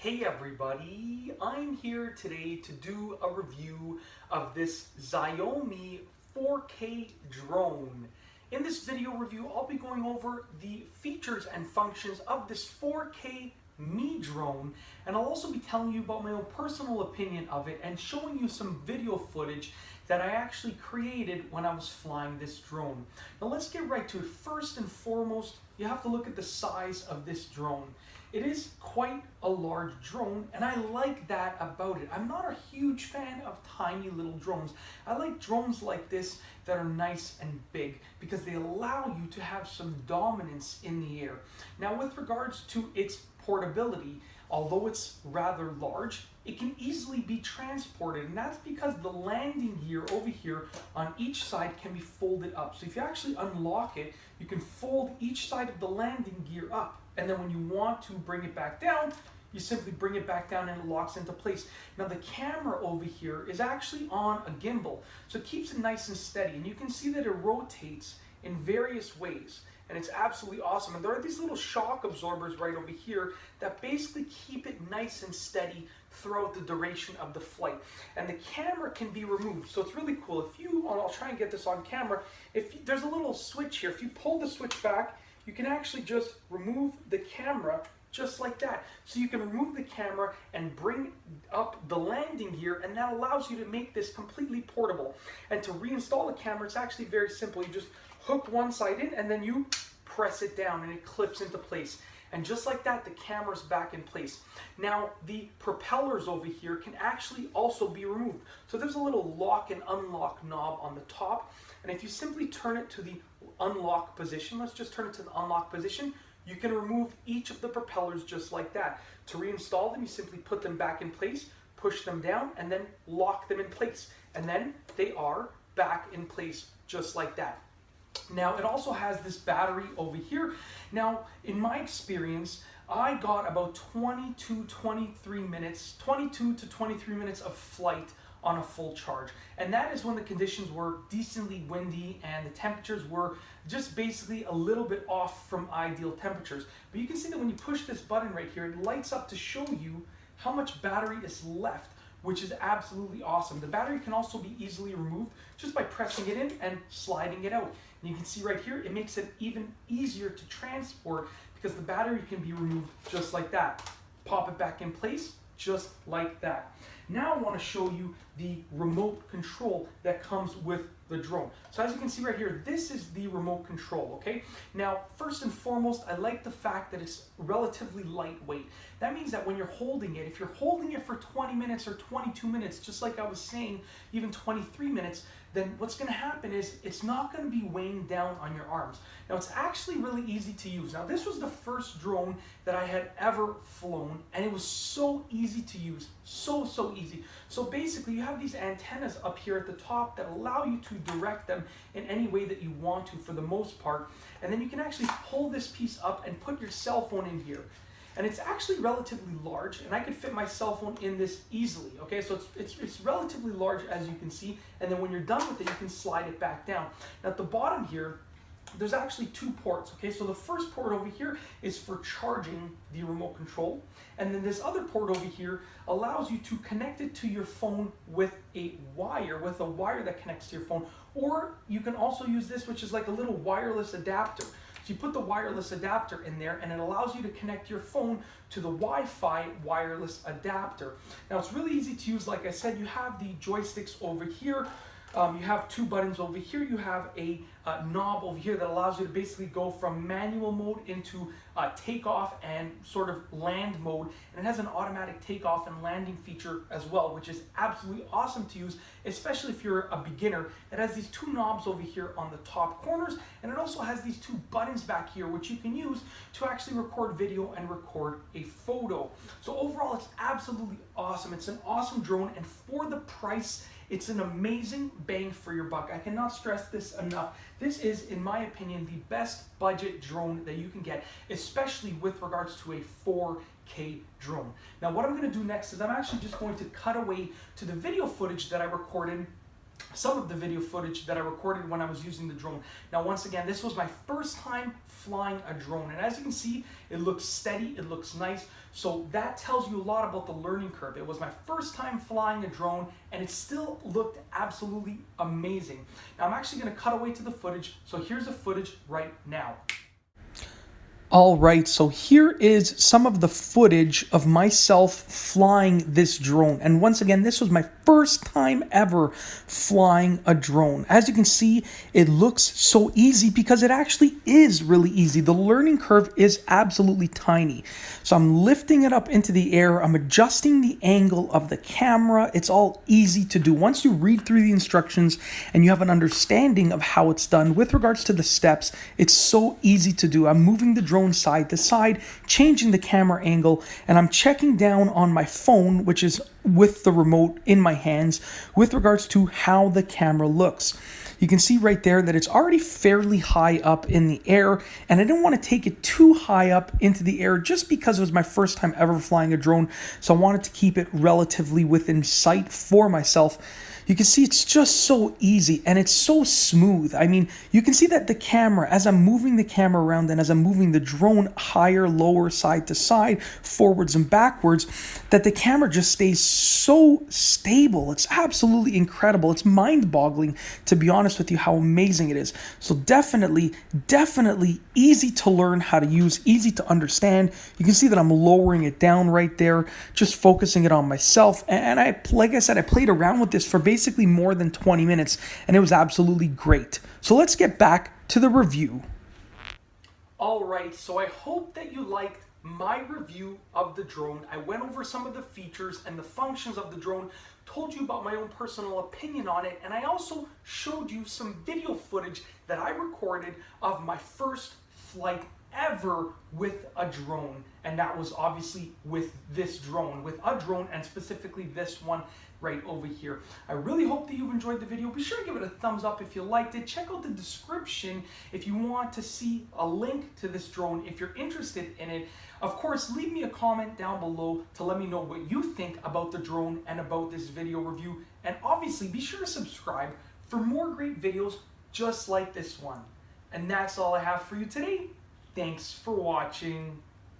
Hey everybody, I'm here today to do a review of this Xiaomi 4K drone. In this video review, I'll be going over the features and functions of this 4K Mi Drone, and I'll also be telling you about my own personal opinion of it and showing you some video footage that I actually created when I was flying this drone. Now let's get right to it. First and foremost, you have to look at the size of this drone. It is quite a large drone, and I like that about it. I'm not a huge fan of tiny little drones. I like drones like this that are nice and big because they allow you to have some dominance in the air. Now with regards to its portability, although it's rather large, it can easily be transported, and that's because the landing gear over here on each side can be folded up. So if you actually unlock it, you can fold each side of the landing gear up, and then when you want to bring it back down, you simply bring it back down and it locks into place. Now the camera over here is actually on a gimbal, so it keeps it nice and steady, and you can see that it rotates in various ways. And it's absolutely awesome. And there are these little shock absorbers right over here that basically keep it nice and steady throughout the duration of the flight. And the camera can be removed, so it's really cool. If you, I'll try and get this on camera, there's a little switch here. If you pull the switch back, you can actually just remove the camera just like that. So you can remove the camera and bring up the landing gear, and that allows you to make this completely portable. And to reinstall the camera, it's actually very simple. You just hook one side in and then you press it down and it clips into place. And just like that, the camera's back in place. Now, the propellers over here can actually also be removed. So there's a little lock and unlock knob on the top. And if you simply turn it to the unlock position, let's just turn it to the unlock position, you can remove each of the propellers just like that. To reinstall them, you simply put them back in place, push them down, and then lock them in place. And then they are back in place just like that. Now, it also has this battery over here. Now, in my experience, I got about 22 to 23 minutes of flight on a full charge. And that is when the conditions were decently windy and the temperatures were just basically a little bit off from ideal temperatures. But you can see that when you push this button right here, it lights up to show you how much battery is left, which is absolutely awesome. The battery can also be easily removed just by pressing it in and sliding it out. And you can see right here, it makes it even easier to transport because the battery can be removed just like that. Pop it back in place just like that. Now I want to show you the remote control that comes with the drone. So as you can see right here, this is the remote control, okay? Now, first and foremost, I like the fact that it's relatively lightweight. That means that when you're holding it, if you're holding it for 20 minutes or 22 minutes, just like I was saying, even 23 minutes, then what's going to happen is it's not going to be weighing down on your arms. Now, it's actually really easy to use. Now, this was the first drone that I had ever flown, and it was so easy to use, so easy. So basically, you have these antennas up here at the top that allow you to direct them in any way that you want to for the most part, and then you can actually pull this piece up and put your cell phone in here. And it's actually relatively large, and I could fit my cell phone in this easily, okay? So it's relatively large, as you can see, and then when you're done with it, you can slide it back down. Now at the bottom here, there's actually two ports, okay? So the first port over here is for charging the remote control, and then this other port over here allows you to connect it to your phone with a wire that connects to your phone, or you can also use this, which is like a little wireless adapter. So you put the wireless adapter in there, and it allows you to connect your phone to the Wi-Fi wireless adapter. Now it's really easy to use. Like I said, you have the joysticks over here. You have two buttons over here. You have a knob over here that allows you to basically go from manual mode into takeoff and sort of land mode. And it has an automatic takeoff and landing feature as well, which is absolutely awesome to use, especially if you're a beginner. It has these two knobs over here on the top corners, and it also has these two buttons back here, which you can use to actually record video and record a photo. So overall, it's absolutely awesome. It's an awesome drone, and for the price, it's an amazing bang for your buck. I cannot stress this enough. This is, in my opinion, the best budget drone that you can get, especially with regards to a 4K drone. Now, what I'm going to do next is I'm actually just going to cut away to the video footage that I recorded some of the video footage that I recorded when I was using the drone. Now, once again, this was my first time flying a drone, and as you can see, it looks steady, it looks nice, so that tells you a lot about the learning curve. It was my first time flying a drone, and it still looked absolutely amazing. Now, I'm actually going to cut away to the footage, so here's the footage right now. All right, so here is some of the footage of myself flying this drone. And once again, this was my first time ever flying a drone. As you can see, it looks so easy because it actually is really easy. The learning curve is absolutely tiny. So I'm lifting it up into the air. I'm adjusting the angle of the camera. It's all easy to do. Once you read through the instructions and you have an understanding of how it's done with regards to the steps, it's so easy to do. I'm moving the drone side to side, changing the camera angle, and I'm checking down on my phone, which is with the remote in my hands, with regards to how the camera looks. You can see right there that it's already fairly high up in the air, and I didn't want to take it too high up into the air just because it was my first time ever flying a drone, so I wanted to keep it relatively within sight for myself. You can see it's just so easy and it's so smooth. I mean, you can see that the camera, as I'm moving the camera around and as I'm moving the drone higher, lower, side to side, forwards and backwards, that the camera just stays so stable. It's absolutely incredible. It's mind-boggling, to be honest with you, how amazing it is. So definitely easy to learn how to use, easy to understand. You can see that I'm lowering it down right there, just focusing it on myself. And like I said, I played around with this for basically more than 20 minutes, and it was absolutely great. So let's get back to the review. All right, so I hope that you liked my review of the drone. I went over some of the features and the functions of the drone, told you about my own personal opinion on it, and I also showed you some video footage that I recorded of my first flight ever with a drone, and that was obviously with this drone, with a drone, and specifically this one right over here. I really hope that you've enjoyed the video. Be sure to give it a thumbs up if you liked it. Check out the description if you want to see a link to this drone if you're interested in it. Of course, leave me a comment down below to let me know what you think about the drone and about this video review. And obviously, be sure to subscribe for more great videos just like this one. And that's all I have for you today. Thanks for watching.